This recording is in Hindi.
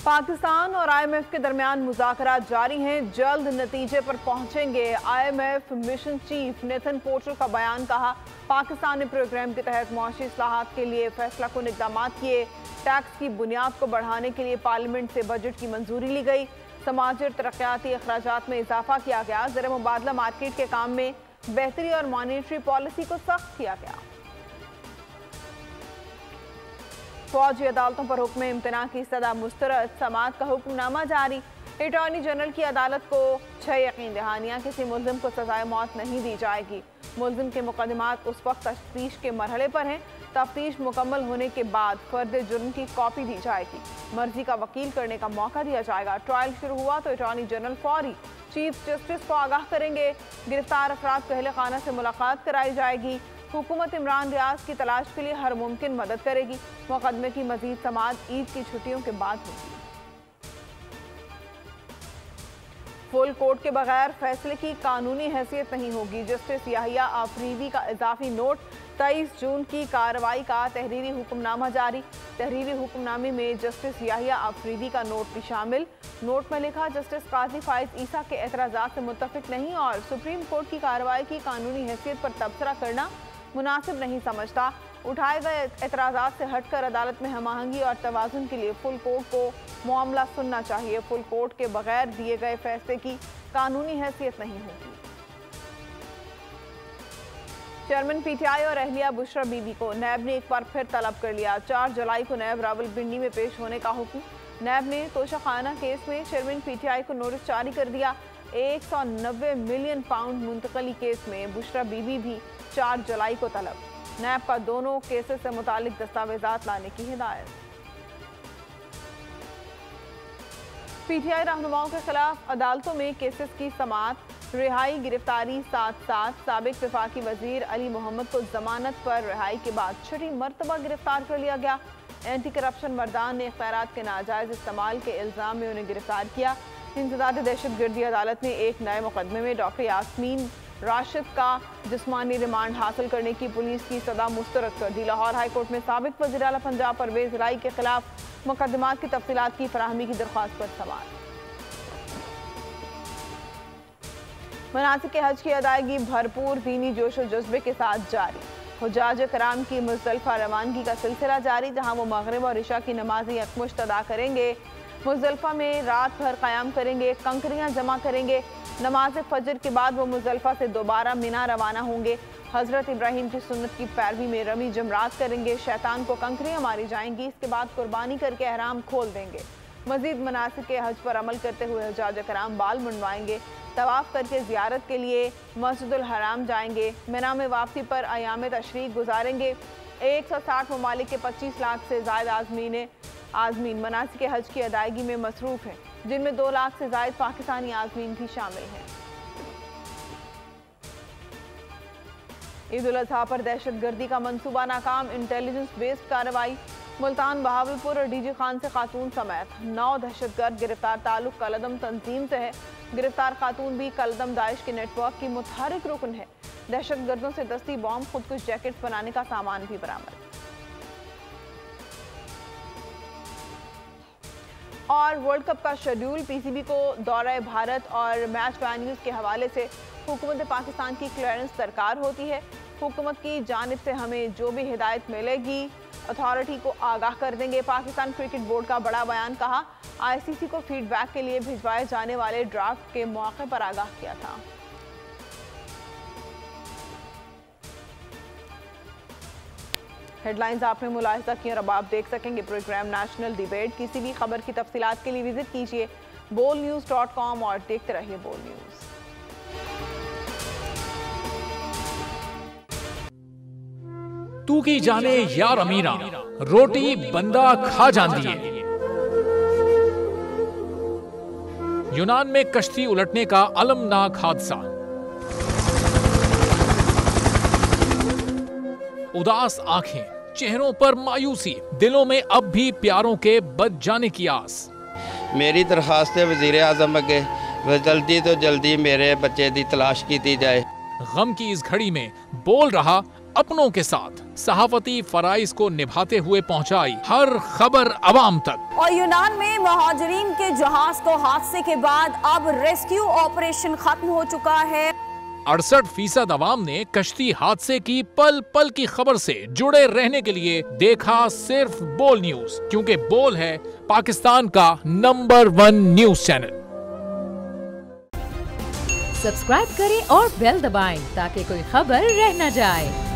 पाकिस्तान और IMF के दरमियान मुज़ाकरात जारी हैं, जल्द नतीजे पर पहुंचेंगे। IMF mission chief Nathan porter का बयान, कहा पाकिस्तान ने प्रोग्राम के तहत मुआशी इस्लाहात के लिए फैसला कुन इक़दाम किए। टैक्स की बुनियाद को बढ़ाने के लिए पार्लियामेंट से बजट की मंजूरी ली गई। समाजी और तरक्याती अखराजात में इजाफा किया गया। ज़र मुबादला मार्केट के काम में बेहतरी और मॉनेटरी पॉलिसी को सख्त किया गया। फौजी अदालतों पर हुक्म इम्तना की सदा मुस्तरद, समाअत का हुक्मनामा जारी। अटॉर्नी जनरल की अदालत को 6 यकीन दहानियाँ, किसी मुल्जिम को सजाए मौत नहीं दी जाएगी। मुल्जिम के मुकदमात उस वक्त तफ्तीश के मरहले पर हैं। तफ्तीश मुकम्मल होने के बाद फर्द जुर्म की कॉपी दी जाएगी। मर्जी का वकील करने का मौका दिया जाएगा। ट्रायल शुरू हुआ तो अटॉर्नी जनरल फौरी चीफ जस्टिस को आगाह करेंगे। गिरफ्तार अफराद को अहले खाना से मुलाकात कराई जाएगी। हुकूमत इमरान रियाज की तलाश के लिए हर मुमकिन मदद करेगी। मुकदमे की मजीद समाअत ईद की छुट्टियों के बाद होगी। फुल कोर्ट के बगैर फैसले की कानूनी हैसियत नहीं होगी। जस्टिस याहिया आफरीदी का इजाफी नोट, 23 जून की कार्रवाई का तहरीरी हुक्मनामा जारी। तहरीरी हुक्मनामे में जस्टिस याहिया आफरीदी का नोट भी शामिल। नोट में लिखा, जस्टिस काजी फाइज ईसा के एतराज़ात से मुत्तफिक नहीं और सुप्रीम कोर्ट की कार्रवाई की कानूनी हैसियत पर तबसरा करना मुनासिब नहीं समझता। उठाए गए एतराज़ात से हटकर अदालत में हम आहंगी और तवाज़ुन के लिए फुल कोर्ट को मामला सुनना चाहिए। फुल कोर्ट के बगैर दिए गए फैसले की कानूनी हैसियत नहीं होगी। चेयरमैन PTI और अहलिया बुशरा बीबी को नैब ने एक बार फिर तलब कर लिया। 4 जुलाई को नैब रावलपिंडी में पेश होने का हुक्म। नैब ने तोशाखाना केस में चेयरमैन PTI को नोटिस जारी कर दिया। 190 मिलियन पाउंड मुंतकली केस में बुशरा बीबी भी 4 जुलाई को तलब। नैब का दोनों केसेस से मुतालिक दस्तावेजात लाने की हिदायत। PTI रहनुमाओं के खिलाफ अदालतों में केसेस की समाअत, रिहाई गिरफ्तारी। साथ साथ साबिक वफाकी वजीर अली मोहम्मद को जमानत पर रिहाई के बाद 6ठी मरतबा गिरफ्तार कर लिया गया। एंटी करप्शन मर्दान ने इख्तियारात के नाजायज इस्तेमाल के इल्ज़ाम में उन्हें गिरफ्तार किया। इंसदाद दहशतगर्दी अदालत ने एक नए मुकदमे में डॉक्टर यास्मीन राशिद का जिस्मानी रिमांड हासिल करने की पुलिस की सदा मुस्तरद कर दी। लाहौर हाई कोर्ट में साबिक वज़ीर आला पंजाब परवेज इलाही के खिलाफ मुकदमात की तफसीलात की फराहमी की दरख्वास्त पर सवाल। मनासिक हज की अदायगी भरपूर दीनी जोश व जज्बे के साथ जारी। हुज्जाज कराम की मुज़दलिफ़ा रवानगी का सिलसिला जारी, जहाँ वो मगरिब और इशा की नमाज़ें यकमुश्त अदा करेंगे। मुज़दलिफ़ा में रात भर क़याम करेंगे, कंकरियाँ जमा करेंगे। नमाज फजर के बाद वो मुज़दलिफ़ा से दोबारा मिना रवाना होंगे। हज़रत इब्राहीम की सुन्नत की पैरवी में रमी जमरात करेंगे। शैतान को कंकरियाँ मारी जाएंगी। इसके बाद कुर्बानी करके अहराम खोल देंगे। मज़ीद मनासिक के हज पर अमल करते हुए हुज्जाज कराम बाल मुंडवाएंगे। तवाफ़ करके ज़ियारत के लिए मस्जिदुल हराम जाएंगे। मिना में वापसी पर अयाम तशरीक़ गुजारेंगे। 160 ममालिक के 25 लाख से ज़ायद आज़मीन मनासिक हज की अदायगी में मसरूफ़ हैं, जिनमें 2 लाख से ज़ायद पाकिस्तानी आज़मीन भी शामिल हैं। ईद उल अज़हा पर दहशतगर्दी का मंसूबा नाकाम, इंटेलिजेंस बेस्ड कार्रवाई। मुल्तान, बहावलपुर और DG खान से खातून समेत 9 दहशतगर्द गिरफ्तार। ताल्लुक कलदम तंजीम से है। गिरफ्तार खातून भी कलदम दाइश के नेटवर्क की मुतहरिक रुकन है। दहशतगर्दों से दस्ती बॉम्ब, खुदकुश जैकेट्स बनाने का सामान भी बरामद। और वर्ल्ड कप का शेड्यूल, PCB को दौरा भारत और मैच वेन्यूज़ के हवाले से हुकूमत पाकिस्तान की क्लियरेंस दरकार होती है। हुकूमत की जानिब से हमें जो भी हिदायत मिलेगी अथॉरिटी को आगाह कर देंगे। पाकिस्तान क्रिकेट बोर्ड का बड़ा बयान, कहा ICC को फीडबैक के लिए भिजवाए जाने वाले ड्राफ्ट के मौके पर आगाह किया था। हेडलाइंस आपने मुलाहिजा की और अब आप देख सकेंगे प्रोग्राम नेशनल डिबेट। किसी भी खबर की तफसीलात के लिए विजिट कीजिए bolnews.com और देखते रहिए बोल न्यूज़। तू की जाने यार अमीरा, रोटी बंदा खा जाती है। यूनान में कश्ती उलटने का अलमनाक हादसा। उदास आंखें, चेहरों पर मायूसी, दिलों में अब भी प्यारों के बच जाने की आस। मेरी दरखास्त है वज़ीर आज़म अगे जल्दी तो जल्दी मेरे बच्चे की तलाश की जाए। गम की इस घड़ी में बोल रहा अपनों के साथ सहाफती फराइज को निभाते हुए पहुंचाई हर खबर अवाम तक। और यूनान में महाजरीन के जहाज को हादसे के बाद अब रेस्क्यू ऑपरेशन खत्म हो चुका है। 68% अवाम ने कश्ती हादसे की पल पल की खबर से जुड़े रहने के लिए देखा सिर्फ बोल न्यूज, क्योंकि बोल है पाकिस्तान का नंबर 1 न्यूज चैनल। सब्सक्राइब करें और बेल दबाएं ताकि कोई खबर रह न जाए।